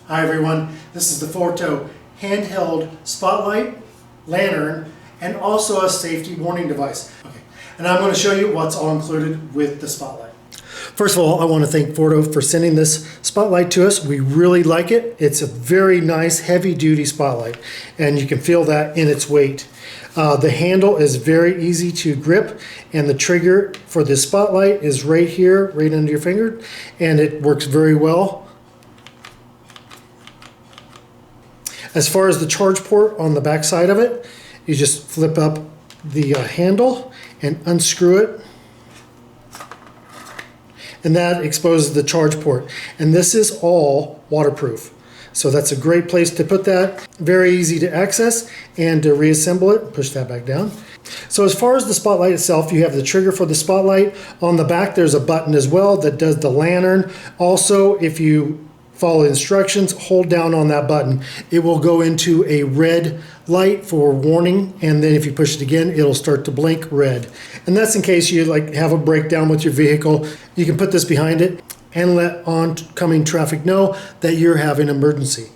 Hi everyone, this is the FORTO handheld spotlight, lantern, and also a safety warning device. Okay, and I'm going to show you what's all included with the spotlight. First of all, I want to thank FORTO for sending this spotlight to us. We really like it. It's a very nice heavy-duty spotlight, and you can feel that in its weight. The handle is very easy to grip, and the trigger for this spotlight is right here, right under your finger, and it works very well. As far as the charge port on the back side of it, you just flip up the handle and unscrew it, and that exposes the charge port. And this is all waterproof, so that's a great place to put that. Very easy to access and to reassemble it. Push that back down. So as far as the spotlight itself, you have the trigger for the spotlight. On the back there's a button as well that does the lantern. Also, if you follow instructions, hold down on that button. It will go into a red light for warning, and then if you push it again, it'll start to blink red. And that's in case you have a breakdown with your vehicle. You can put this behind it and let oncoming traffic know that you're having an emergency.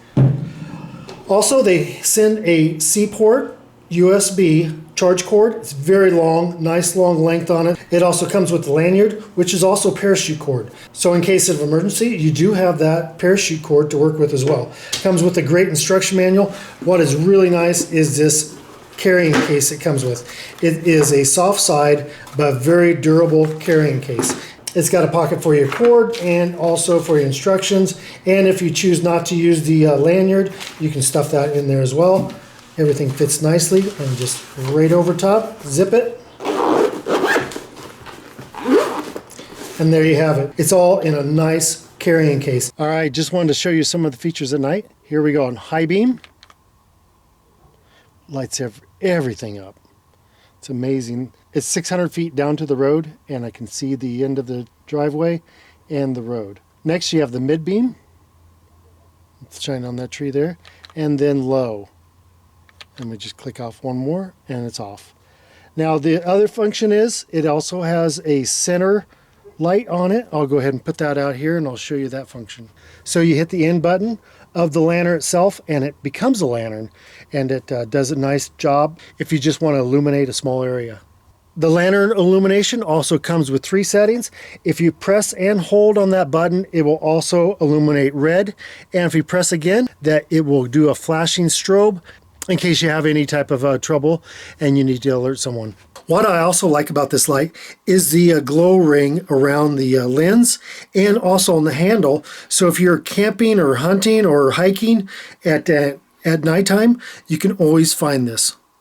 Also, they send a C-port USB charge cord. It's very long, nice long length on it. It also comes with the lanyard, which is also parachute cord. So in case of emergency, you do have that parachute cord to work with as well. Comes with a great instruction manual. What is really nice is this carrying case it comes with. It is a soft side, but very durable carrying case. It's got a pocket for your cord and also for your instructions. And if you choose not to use the lanyard, you can stuff that in there as well. Everything fits nicely, and just right over top, zip it. And there you have it. It's all in a nice carrying case. All right, just wanted to show you some of the features at night. Here we go on high beam. Lights everything up. It's amazing. It's 600 feet down to the road, and I can see the end of the driveway and the road. Next, you have the mid beam. Let's shine on that tree there. And then low. And we just click off one more and it's off. Now the other function is it also has a center light on it. I'll go ahead and put that out here and I'll show you that function. So you hit the end button of the lantern itself and it becomes a lantern, and it does a nice job if you just want to illuminate a small area. The lantern illumination also comes with 3 settings. If you press and hold on that button, it will also illuminate red, and if you press again, that it will do a flashing strobe in case you have any type of trouble and you need to alert someone. What I also like about this light is the glow ring around the lens and also on the handle. So if you're camping or hunting or hiking at nighttime, you can always find this.